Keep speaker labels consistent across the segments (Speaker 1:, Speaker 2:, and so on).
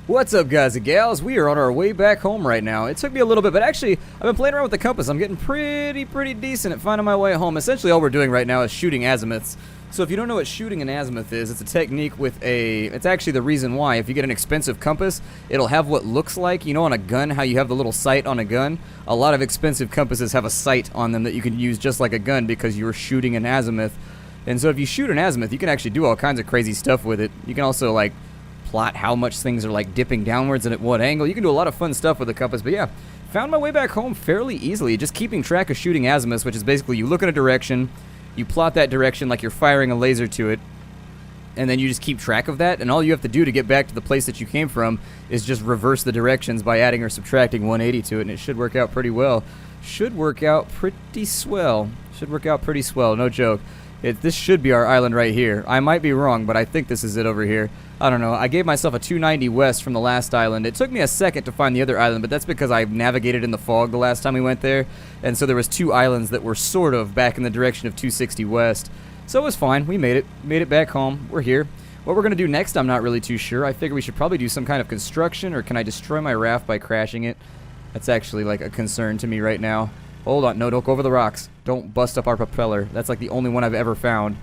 Speaker 1: What's up, guys and gals? We are on our way back home right now. It took me a little bit, but actually, I've been playing around with the compass. I'm getting pretty decent at finding my way home. Essentially, all we're doing right now is shooting azimuths. So if you don't know what shooting an azimuth is, it's a technique with a... It's actually the reason why. If you get an expensive compass, it'll have what looks like, you know, on a gun, how you have the little sight on a gun? A lot of expensive compasses have a sight on them that you can use just like a gun because you're shooting an azimuth. And so if you shoot an azimuth, you can actually do all kinds of crazy stuff with it. You can also, like, plot how much things are like dipping downwards and at what angle. You can do a lot of fun stuff with the compass, but yeah, found my way back home fairly easily, just keeping track of shooting azimuths, which is basically you look in a direction, you plot that direction like you're firing a laser to it, and then you just keep track of that, and all you have to do to get back to the place that you came from is just reverse the directions by adding or subtracting 180 to it, and it should work out pretty well. Should work out pretty swell. Should work out pretty swell, no joke. This should be our island right here. I might be wrong, but I think this is it over here. I don't know. I gave myself a 290 west from the last island. It took me a second to find the other island, but that's because I navigated in the fog the last time we went there. And so there was two islands that were sort of back in the direction of 260 west. So it was fine. We made it. Made it back home. We're here. What we're going to do next, I'm not really too sure. I figure we should probably do some kind of construction, or can I destroy my raft by crashing it? That's actually like a concern to me right now. Hold on. No, don't go over the rocks. Don't bust up our propeller. That's like the only one I've ever found.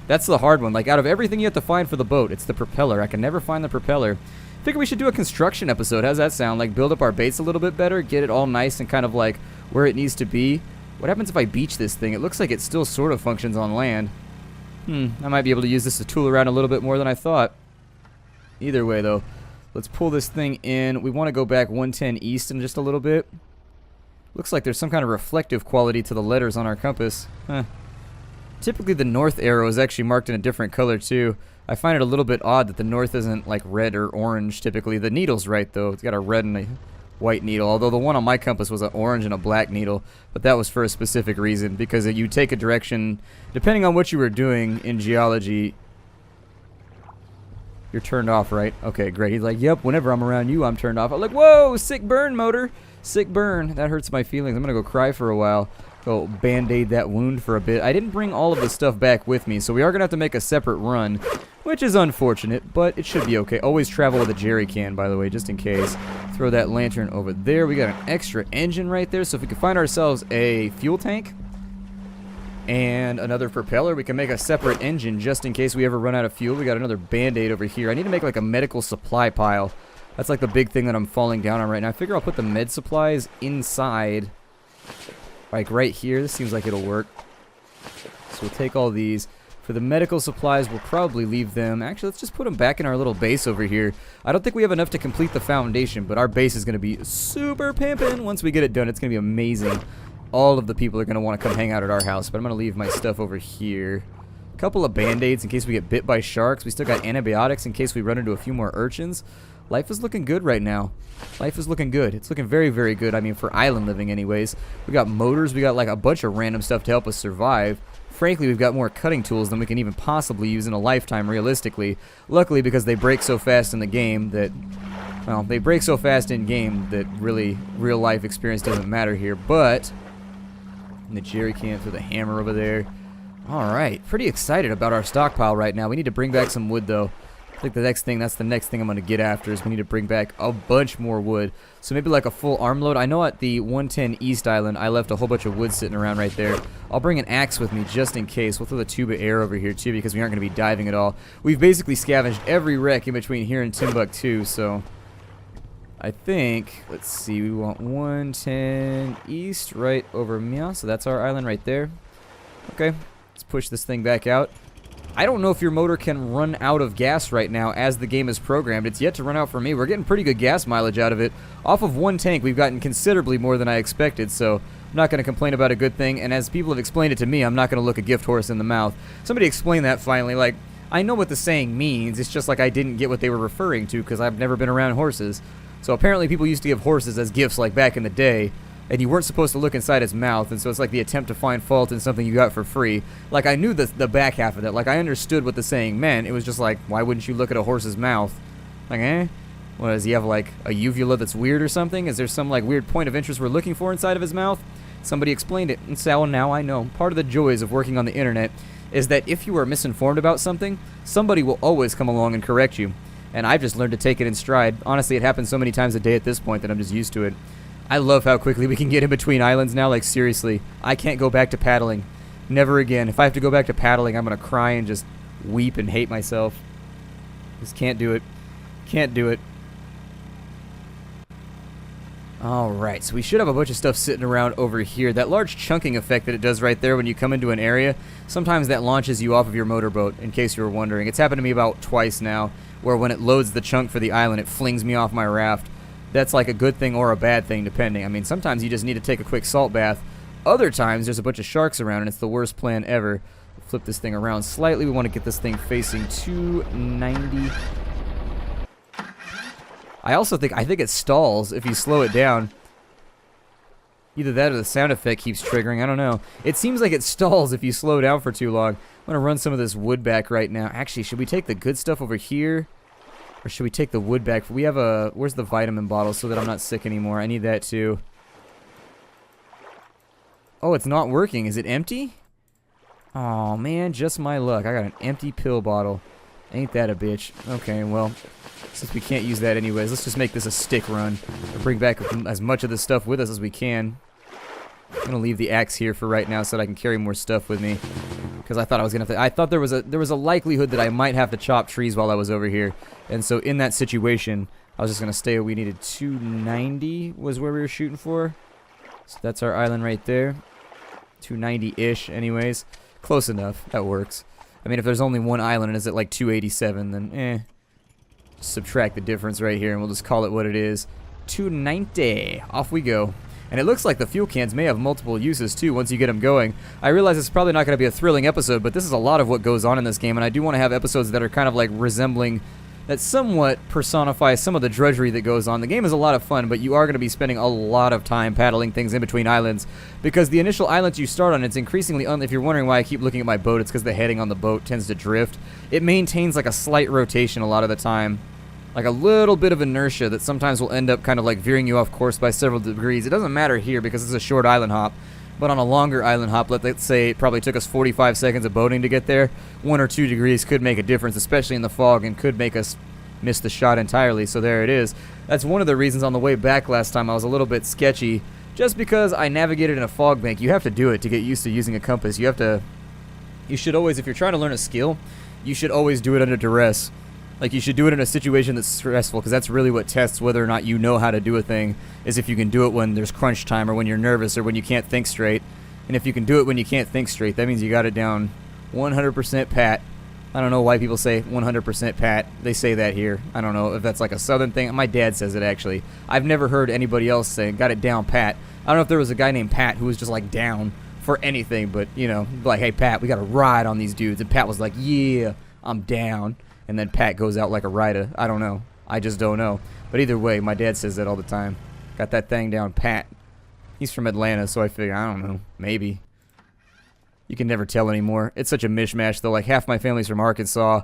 Speaker 1: That's the hard one. Like, out of everything you have to find for the boat, it's the propeller. I can never find the propeller. Figure we should do a construction episode. How's that sound? Like, build up our base a little bit better, get it all nice and kind of like where it needs to be. What happens if I beach this thing? It looks like it still sort of functions on land. I might be able to use this to tool around a little bit more than I thought. Either way, though, let's pull this thing in. We want to go back 110 east in just a little bit. Looks like there's some kind of reflective quality to the letters on our compass. Typically the north arrow is actually marked in a different color too. I find it a little bit odd that the north isn't like red or orange typically. The needle's right though. It's got a red and a white needle, although the one on my compass was an orange and a black needle, but that was for a specific reason, because you take a direction, depending on what you were doing in geology, you're turned off, right? Okay, great. He's like, yep, whenever I'm around you, I'm turned off. I'm like, whoa, sick burn, motor. Sick burn. That hurts my feelings. I'm going to go cry for a while. Go band-aid that wound for a bit. I didn't bring all of the stuff back with me, so we are going to have to make a separate run, which is unfortunate, but it should be okay. Always travel with a jerry can, by the way, just in case. Throw that lantern over there. We got an extra engine right there, so if we can find ourselves a fuel tank and another propeller, we can make a separate engine just in case we ever run out of fuel. We got another band-aid over here. I need to make like a medical supply pile. That's like the big thing that I'm falling down on right now. I figure I'll put the med supplies inside, like right here. This seems like it'll work. So we'll take all these. For the medical supplies, we'll probably leave them. Actually, let's just put them back in our little base over here. I don't think we have enough to complete the foundation, but our base is going to be super pimpin' once we get it done. It's going to be amazing. All of the people are going to want to come hang out at our house, but I'm going to leave my stuff over here. A couple of band-aids in case we get bit by sharks. We still got antibiotics in case we run into a few more urchins. Life is looking good right now. Life is looking good. It's looking very good. I mean, for island living anyways. We got motors. We got like a bunch of random stuff to help us survive. Frankly, we've got more cutting tools than we can even possibly use in a lifetime realistically. Luckily, because they break so fast in the game that... Well, they break so fast in game that really real life experience doesn't matter here. But... the jerry can through the hammer over there. Alright, pretty excited about our stockpile right now. We need to bring back some wood though. I think that's the next thing I'm going to get after is we need to bring back a bunch more wood. So maybe like a full armload. I know at the 110 East Island I left a whole bunch of wood sitting around right there. I'll bring an axe with me just in case. We'll throw the tube of air over here too because we aren't going to be diving at all. We've basically scavenged every wreck in between here and Timbuktu, so... I think, let's see, we want 110 East right over Mia, so that's our island right there. Okay, let's push this thing back out. I don't know if your motor can run out of gas right now as the game is programmed. It's yet to run out for me. We're getting pretty good gas mileage out of it. Off of one tank, we've gotten considerably more than I expected, so I'm not going to complain about a good thing. And as people have explained it to me, I'm not going to look a gift horse in the mouth. Somebody explained that finally. Like, I know what the saying means. It's just like I didn't get what they were referring to because I've never been around horses. So apparently people used to give horses as gifts like back in the day. And you weren't supposed to look inside his mouth, and so it's like the attempt to find fault in something you got for free. Like, I knew the back half of that. Like, I understood what the saying meant. It was just like, why wouldn't you look at a horse's mouth? Like, What, does he have, like, a uvula that's weird or something? Is there some, like, weird point of interest we're looking for inside of his mouth? Somebody explained it, and so now I know. Part of the joys of working on the internet is that if you are misinformed about something, somebody will always come along and correct you. and I've just learned to take it in stride. Honestly, it happens so many times a day at this point that I'm just used to it. I love how quickly we can get in between islands now. Like, seriously, I can't go back to paddling. Never again. If I have to go back to paddling, I'm going to cry and just weep and hate myself. Just can't do it. Can't do it. Alright, so we should have a bunch of stuff sitting around over here. That large chunking effect that it does right there when you come into an area, sometimes that launches you off of your motorboat, in case you were wondering. It's happened to me about twice now, where when it loads the chunk for the island, it flings me off my raft. That's like a good thing or a bad thing, depending. I mean, sometimes you just need to take a quick salt bath. Other times, there's a bunch of sharks around, and it's the worst plan ever. Flip this thing around slightly. We want to get this thing facing 290. I think it stalls if you slow it down. Either that or the sound effect keeps triggering. I don't know. It seems like it stalls if you slow down for too long. I'm going to run some of this wood back right now. Actually, should we take the good stuff over here? Or should we take the wood back? We have a... Where's the vitamin bottle so that I'm not sick anymore? I need that too. Oh, it's not working. Is it empty? Oh man, just my luck. I got an empty pill bottle. Ain't that a bitch. Okay, well, since we can't use that anyways, let's just make this a stick run. We'll bring back as much of this stuff with us as we can. I'm gonna leave the axe here for right now so that I can carry more stuff with me. Because I thought I was gonna have to, I thought there was a likelihood that I might have to chop trees while I was over here. And so in that situation, I was just gonna stay. We needed 290 was where we were shooting for. So that's our island right there. 290-ish anyways. Close enough. That works. I mean, if there's only one island and it's at like 287, then subtract the difference right here and we'll just call it what it is. 290. Off we go. And it looks like the fuel cans may have multiple uses too once you get them going. I realize it's probably not going to be a thrilling episode, but this is a lot of what goes on in this game, and I do want to have episodes that are kind of like resembling, that somewhat personify some of the drudgery that goes on. The game is a lot of fun, but you are going to be spending a lot of time paddling things in between islands, because the initial islands you start on, it's increasingly, if you're wondering why I keep looking at my boat, it's because the heading on the boat tends to drift. It maintains like a slight rotation a lot of the time, like a little bit of inertia that sometimes will end up kind of like veering you off course by several degrees. It doesn't matter here because it's a short island hop, but on a longer island hop, let's say it probably took us 45 seconds of boating to get there, 1 or 2 degrees could make a difference, especially in the fog, and could make us miss the shot entirely. So there it is. That's one of the reasons on the way back last time I was a little bit sketchy, just because I navigated in a fog bank. You have to do it to get used to using a compass. You should always, if you're trying to learn a skill, you should always do it under duress. Like, you should do it in a situation that's stressful, because that's really what tests whether or not you know how to do a thing, is if you can do it when there's crunch time, or when you're nervous, or when you can't think straight. And if you can do it when you can't think straight, that means you got it down 100% pat. I don't know why people say 100% pat. They say that here. I don't know if that's like a southern thing. My dad says it, actually. I've never heard anybody else say, got it down pat. I don't know if there was a guy named Pat who was just like down for anything, but, you know, like, hey, Pat, we got to ride on these dudes. And Pat was like, yeah, I'm down. And then Pat goes out like a rider. I don't know. I just don't know. But either way, my dad says that all the time. Got that thing down pat. He's from Atlanta, so I figure, I don't know, maybe. You can never tell anymore. It's such a mishmash, though. Like, half my family's from Arkansas,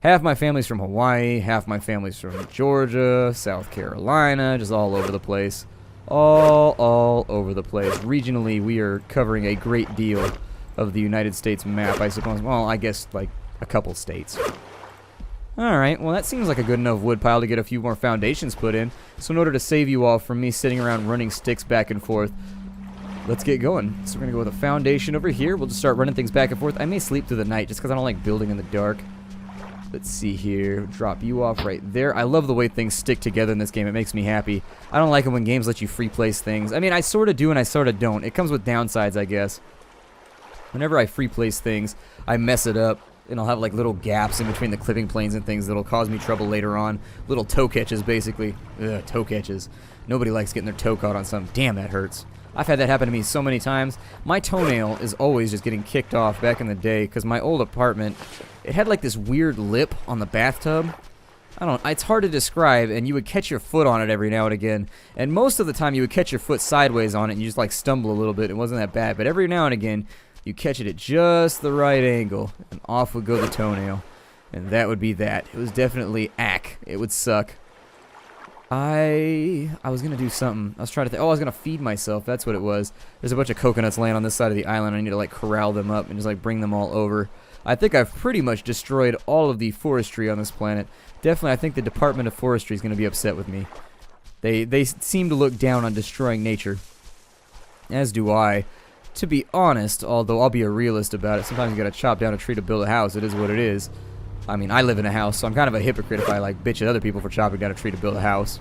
Speaker 1: half my family's from Hawaii, half my family's from Georgia, South Carolina, just all over the place. All over the place. Regionally, we are covering a great deal of the United States map, I suppose. Well, I guess, like, a couple states. Alright, well, that seems like a good enough wood pile to get a few more foundations put in. So in order to save you all from me sitting around running sticks back and forth, let's get going. So we're going to go with a foundation over here. We'll just start running things back and forth. I may sleep through the night just because I don't like building in the dark. Let's see here. Drop you off right there. I love the way things stick together in this game. It makes me happy. I don't like it when games let you free place things. I mean, I sort of do and I sort of don't. It comes with downsides, I guess. Whenever I free place things, I mess it up. And I'll have like little gaps in between the clipping planes and things that'll cause me trouble later on. Little toe catches, basically. Ugh, toe catches. Nobody likes getting their toe caught on something. Damn, that hurts. I've had that happen to me so many times. My toenail is always just getting kicked off back in the day because my old apartment, it had like this weird lip on the bathtub. It's hard to describe, and you would catch your foot on it every now and again. And most of the time you would catch your foot sideways on it and you just like stumble a little bit. It wasn't that bad, but every now and again you catch it at just the right angle, and off would go the toenail. And that would be that. It was definitely ack. It would suck. I was going to do something. I was trying to think. Oh, I was going to feed myself. That's what it was. There's a bunch of coconuts laying on this side of the island. I need to, like, corral them up and just, like, bring them all over. I think I've pretty much destroyed all of the forestry on this planet. Definitely, I think the Department of Forestry is going to be upset with me. They seem to look down on destroying nature. As do I. To be honest, although I'll be a realist about it, sometimes you gotta chop down a tree to build a house. It is what it is. I mean, I live in a house, so I'm kind of a hypocrite if I like bitch at other people for chopping down a tree to build a house.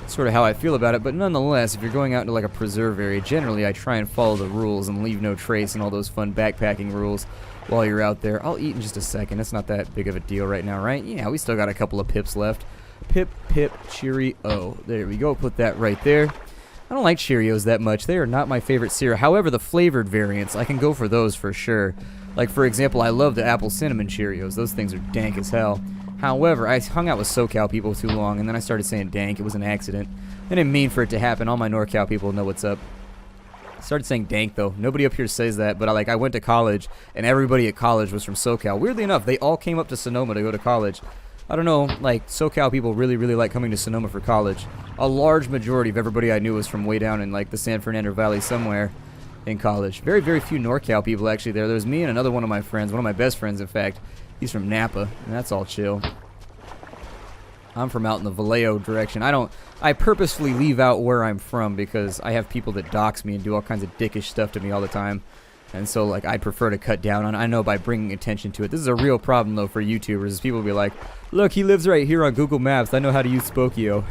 Speaker 1: Sort of how I feel about it, but nonetheless, if you're going out into like a preserve area, generally I try and follow the rules and leave no trace and all those fun backpacking rules while you're out there. I'll eat in just a second. It's not that big of a deal right now, right? Yeah, we still got a couple of pips left. Pip, pip, Cheerio. There we go. Put that right there. I don't like Cheerios that much. They are not my favorite cereal. However, the flavored variants, I can go for those for sure. Like, for example, I love the apple cinnamon Cheerios. Those things are dank as hell. However, I hung out with SoCal people too long, and then I started saying dank. It was an accident. I didn't mean for it to happen. All my NorCal people know what's up. I started saying dank, though. Nobody up here says that, but I went to college, and everybody at college was from SoCal. Weirdly enough, they all came up to Sonoma to go to college. I don't know, like, SoCal people really, really like coming to Sonoma for college. A large majority of everybody I knew was from way down in, like, the San Fernando Valley somewhere in college. Very, very few NorCal people actually there. There was me and another one of my friends, one of my best friends, in fact. He's from Napa, and that's all chill. I'm from out in the Vallejo direction. I purposefully leave out where I'm from because I have people that dox me and do all kinds of dickish stuff to me all the time. And so, like, I prefer to cut down on it. I know by bringing attention to it. This is a real problem, though, for YouTubers, is people will be like, look, he lives right here on Google Maps. I know how to use Spokio.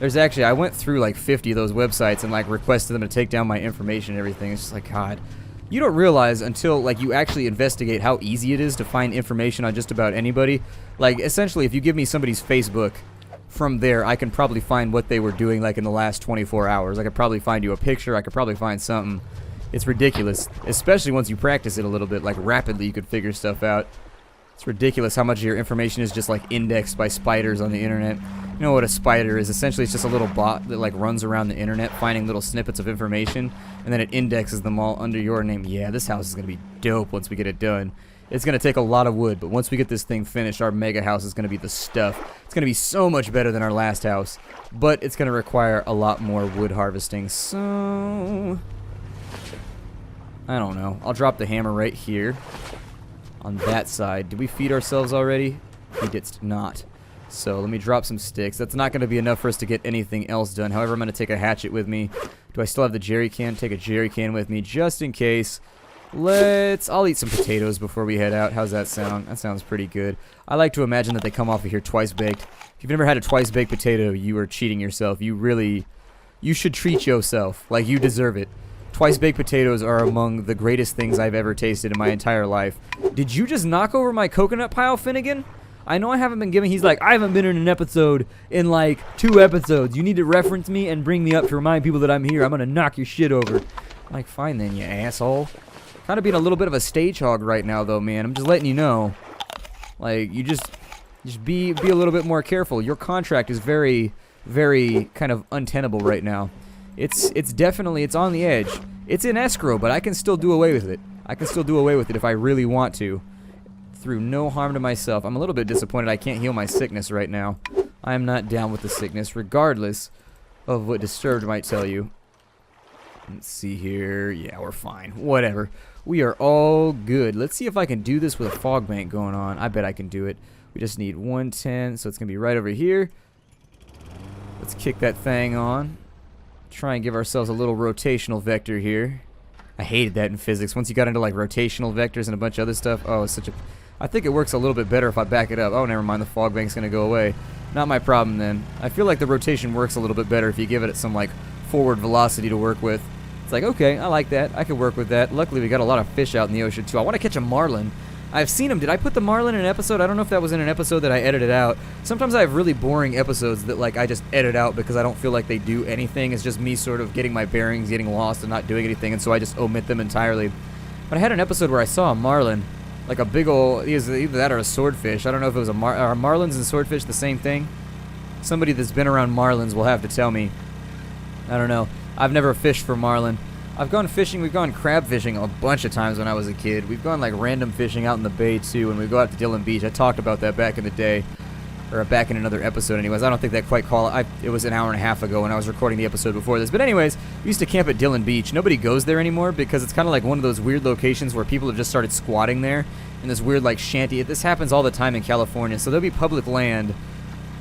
Speaker 1: There's actually, I went through, like, 50 of those websites and, like, requested them to take down my information and everything. It's just like, God. You don't realize until, like, you actually investigate how easy it is to find information on just about anybody. Like, essentially, if you give me somebody's Facebook, from there, I can probably find what they were doing, like, in the last 24 hours. I could probably find you a picture. I could probably find something. It's ridiculous, especially once you practice it a little bit. Like, rapidly you could figure stuff out. It's ridiculous how much of your information is just, like, indexed by spiders on the internet. You know what a spider is? Essentially, it's just a little bot that, like, runs around the internet finding little snippets of information, and then it indexes them all under your name. Yeah, this house is going to be dope once we get it done. It's going to take a lot of wood, but once we get this thing finished, our mega house is going to be the stuff. It's going to be so much better than our last house, but it's going to require a lot more wood harvesting, so I don't know. I'll drop the hammer right here on that side. Did we feed ourselves already? We did not. So let me drop some sticks. That's not going to be enough for us to get anything else done. However, I'm going to take a hatchet with me. Do I still have the jerry can? Take a jerry can with me just in case. I'll eat some potatoes before we head out. How's that sound? That sounds pretty good. I like to imagine that they come off of here twice baked. If you've never had a twice baked potato, you are cheating yourself. You should treat yourself like you deserve it. Twice baked potatoes are among the greatest things I've ever tasted in my entire life. Did you just knock over my coconut pile, Finnegan? I know I haven't been giving. He's like, I haven't been in an episode in like 2 episodes. You need to reference me and bring me up to remind people that I'm here. I'm gonna knock your shit over. I'm like, fine then, you asshole. Kind of being a little bit of a stage hog right now, though, man. I'm just letting you know. Like, you just be a little bit more careful. Your contract is very, very kind of untenable right now. It's definitely, it's on the edge. It's in escrow, but I can still do away with it. I can still do away with it if I really want to. Through no harm to myself. I'm a little bit disappointed I can't heal my sickness right now. I am not down with the sickness, regardless of what Disturbed might tell you. Let's see here. Yeah, we're fine. Whatever. We are all good. Let's see if I can do this with a fog bank going on. I bet I can do it. We just need 110, so it's going to be right over here. Let's kick that thing on. Try and give ourselves a little rotational vector here. I hated that in physics. Once you got into like rotational vectors and a bunch of other stuff, oh, it's such a... I think it works a little bit better if I back it up. Oh, never mind. The fog bank's going to go away. Not my problem then. I feel like the rotation works a little bit better if you give it some like forward velocity to work with. It's like, okay, I like that. I could work with that. Luckily, we got a lot of fish out in the ocean, too. I want to catch a marlin. I've seen them. Did I put the marlin in an episode? I don't know if that was in an episode that I edited out. Sometimes I have really boring episodes that, like, I just edit out because I don't feel like they do anything. It's just me sort of getting my bearings, getting lost, and not doing anything, and so I just omit them entirely. But I had an episode where I saw a marlin, like a big old, either that or a swordfish. I don't know if it was are marlins and swordfish the same thing? Somebody that's been around marlins will have to tell me. I don't know. I've never fished for marlin. I've gone fishing, we've gone crab fishing a bunch of times when I was a kid. We've gone like random fishing out in the bay too when we go out to Dillon Beach. I talked about that back in the day. or back in another episode anyways. I don't think that quite it was an hour and a half ago when I was recording the episode before this. But anyways, we used to camp at Dillon Beach. Nobody goes there anymore because it's kind of like one of those weird locations where people have just started squatting there in this weird like shanty. This happens all the time in California. So there'll be public land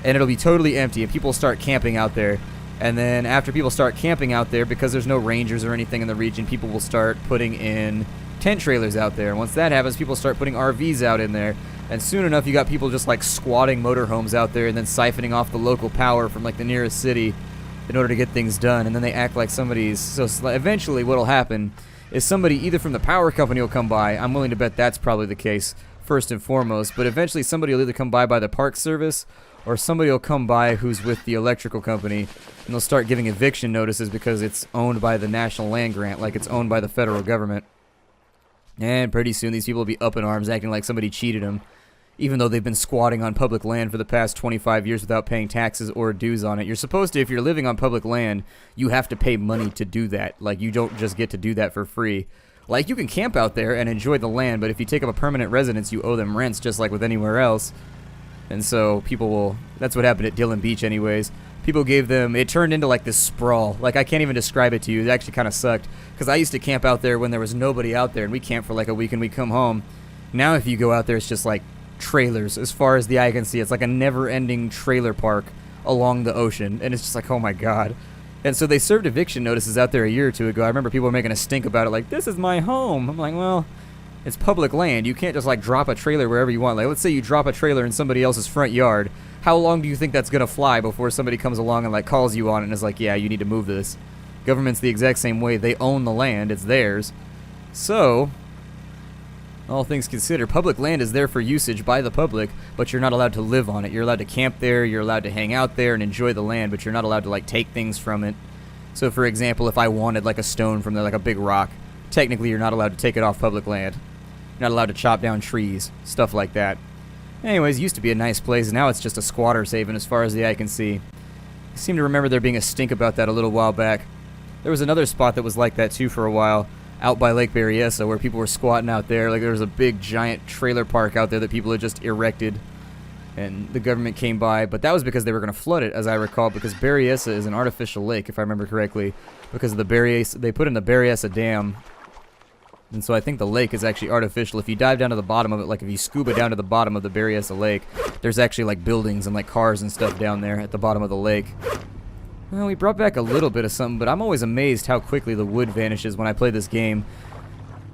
Speaker 1: and it'll be totally empty and people start camping out there. And then after people start camping out there, because there's no rangers or anything in the region, people will start putting in tent trailers out there. And once that happens, people start putting RVs out in there. And soon enough, you got people just like squatting motorhomes out there and then siphoning off the local power from like the nearest city in order to get things done. And then they act like somebody's... So eventually what'll happen is somebody either from the power company will come by. I'm willing to bet that's probably the case first and foremost. But eventually somebody will either come by the park service or somebody will come by who's with the electrical company, and they'll start giving eviction notices because it's owned by the National Land Grant, like it's owned by the federal government. And pretty soon these people will be up in arms acting like somebody cheated them, even though they've been squatting on public land for the past 25 years without paying taxes or dues on it. You're supposed to, if you're living on public land, you have to pay money to do that. Like, you don't just get to do that for free. Like, you can camp out there and enjoy the land, but if you take up a permanent residence, you owe them rents just like with anywhere else. And so people will... That's what happened at Dillon Beach anyways. People gave them... It turned into like this sprawl. Like, I can't even describe it to you. It actually kind of sucked. Because I used to camp out there when there was nobody out there. And we camped for like a week and we come home. Now if you go out there, it's just like trailers as far as the eye can see. It's like a never-ending trailer park along the ocean. And it's just like, oh my god. And so they served eviction notices out there a year or two ago. I remember people were making a stink about it. Like, this is my home. I'm like, well... It's public land. You can't just like drop a trailer wherever you want. Like, let's say you drop a trailer in somebody else's front yard. How long do you think that's gonna fly before somebody comes along and like calls you on it and is like, yeah, you need to move this? Government's the exact same way. They own the land. It's theirs. So, all things considered, public land is there for usage by the public, but you're not allowed to live on it. You're allowed to camp there. You're allowed to hang out there and enjoy the land, but you're not allowed to like take things from it. So, for example, if I wanted like a stone from there, like a big rock, technically you're not allowed to take it off public land. You're not allowed to chop down trees, stuff like that. Anyways, it used to be a nice place, and now it's just a squatter's haven as far as the eye can see. I seem to remember there being a stink about that a little while back. There was another spot that was like that too for a while, out by Lake Berryessa, where people were squatting out there. Like, there was a big giant trailer park out there that people had just erected, and the government came by, but that was because they were going to flood it, as I recall, because Berryessa is an artificial lake, if I remember correctly, because of the Berryessa, they put in the Berryessa Dam. And so I think the lake is actually artificial. If you dive down to the bottom of it, like if you scuba down to the bottom of the Berryessa Lake, there's actually like buildings and like cars and stuff down there at the bottom of the lake. Well, we brought back a little bit of something, but I'm always amazed how quickly the wood vanishes when I play this game.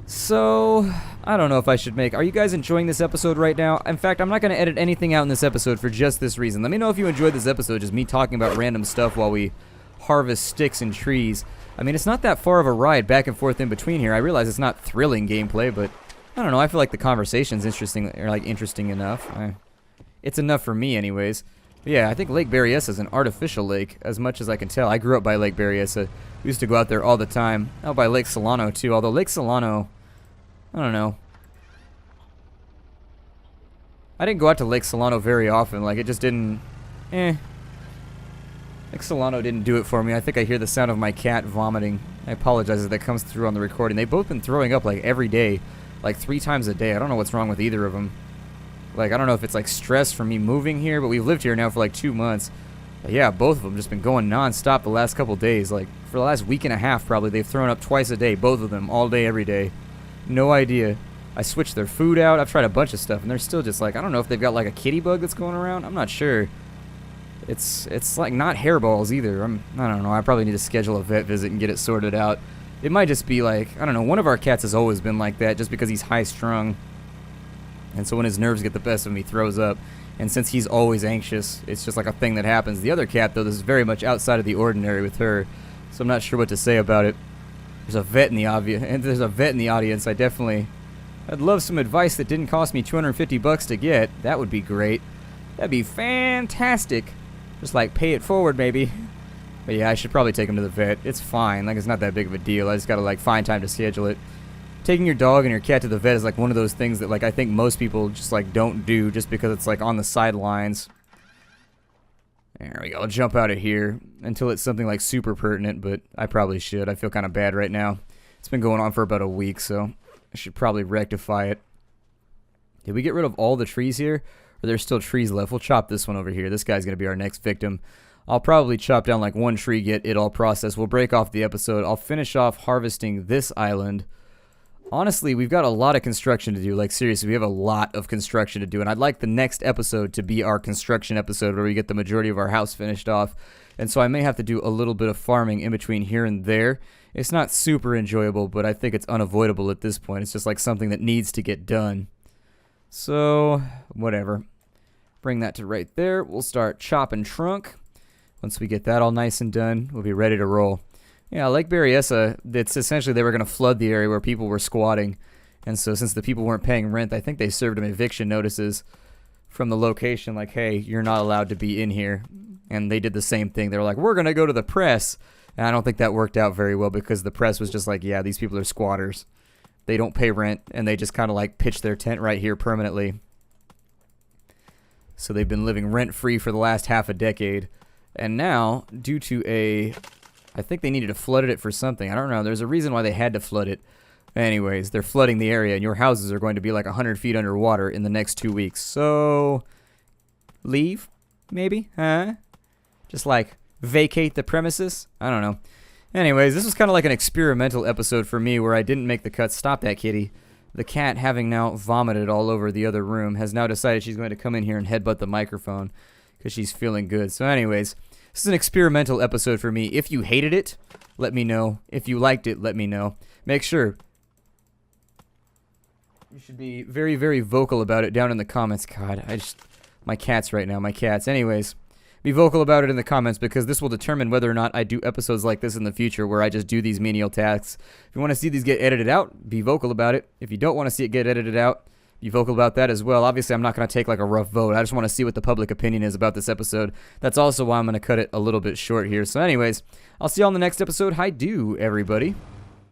Speaker 1: So, I don't know if I should make... Are you guys enjoying this episode right now? In fact, I'm not going to edit anything out in this episode for just this reason. Let me know if you enjoyed this episode, just me talking about random stuff while we harvest sticks and trees. I mean, it's not that far of a ride back and forth in between here. I realize it's not thrilling gameplay, but I don't know. I feel like the conversation's interesting, or like interesting enough. It's enough for me, anyways. But yeah, I think Lake Berryessa is an artificial lake, as much as I can tell. I grew up by Lake Berryessa. We used to go out there all the time. Out by Lake Solano too. Although Lake Solano, I don't know. I didn't go out to Lake Solano very often. Like, it just didn't. Like, Solano didn't do it for me. I think I hear the sound of my cat vomiting. I apologize if that comes through on the recording. They've both been throwing up, like, every day. Like, 3 times a day. I don't know what's wrong with either of them. Like, I don't know if it's, like, stress from me moving here, but we've lived here now for, like, 2 months. But yeah, both of them just been going non-stop the last couple days. Like, for the last week and a half, probably, they've thrown up twice a day. Both of them. All day, every day. No idea. I switched their food out. I've tried a bunch of stuff, and they're still just, like, I don't know if they've got, like, a kitty bug that's going around. I'm not sure. It's like not hairballs either. I don't know. I probably need to schedule a vet visit and get it sorted out. It might just be like, I don't know. One of our cats has always been like that just because he's high-strung. And so when his nerves get the best of him, he throws up. And since he's always anxious, it's just like a thing that happens. The other cat, though, this is very much outside of the ordinary with her. So I'm not sure what to say about it. There's a vet in the audience. I'd love some advice that didn't cost me $250 to get. That would be great. That'd be fantastic. Just like pay it forward, maybe. But yeah, I should probably take him to the vet. It's fine. Like, it's not that big of a deal. I just gotta like find time to schedule it. Taking your dog and your cat to the vet is like one of those things that like I think most people just like don't do just because it's like on the sidelines. There we go. I'll jump out of here until it's something like super pertinent, but I probably should. I feel kind of bad right now. It's been going on for about a week, so I should probably rectify it. Did we get rid of all the trees here? Or there's still trees left. We'll chop this one over here. This guy's going to be our next victim. I'll probably chop down like one tree, get it all processed. We'll break off the episode. I'll finish off harvesting this island. Honestly, we've got a lot of construction to do. Like, seriously, we have a lot of construction to do. And I'd like the next episode to be our construction episode where we get the majority of our house finished off. And so I may have to do a little bit of farming in between here and there. It's not super enjoyable, but I think it's unavoidable at this point. It's just like something that needs to get done. So, whatever. Bring that to right there. We'll start chopping trunk. Once we get that all nice and done, we'll be ready to roll. Yeah, Lake Berryessa, it's essentially they were going to flood the area where people were squatting. And so since the people weren't paying rent, I think they served them eviction notices from the location like, hey, you're not allowed to be in here. And they did the same thing. They were like, we're going to go to the press. And I don't think that worked out very well because the press was just like, yeah, these people are squatters. They don't pay rent, and they just kind of like pitch their tent right here permanently. So they've been living rent-free for the last half a decade. And now, due to I think they needed to flood it for something. I don't know. There's a reason why they had to flood it. Anyways, they're flooding the area, and your houses are going to be like 100 feet underwater in the next 2 weeks. So, leave? Maybe? Huh? Just like vacate the premises? I don't know. Anyways, this was kind of like an experimental episode for me where I didn't make the cut. Stop that, kitty. The cat, having now vomited all over the other room, has now decided she's going to come in here and headbutt the microphone because she's feeling good. So anyways, this is an experimental episode for me. If you hated it, let me know. If you liked it, let me know. Make sure you should be very, very vocal about it down in the comments. God, my cats right now, my cats. Anyways, be vocal about it in the comments because this will determine whether or not I do episodes like this in the future where I just do these menial tasks. If you want to see these get edited out, be vocal about it. If you don't want to see it get edited out, be vocal about that as well. Obviously, I'm not going to take like a rough vote. I just want to see what the public opinion is about this episode. That's also why I'm going to cut it a little bit short here. So anyways, I'll see you all in the next episode. Hi do, everybody.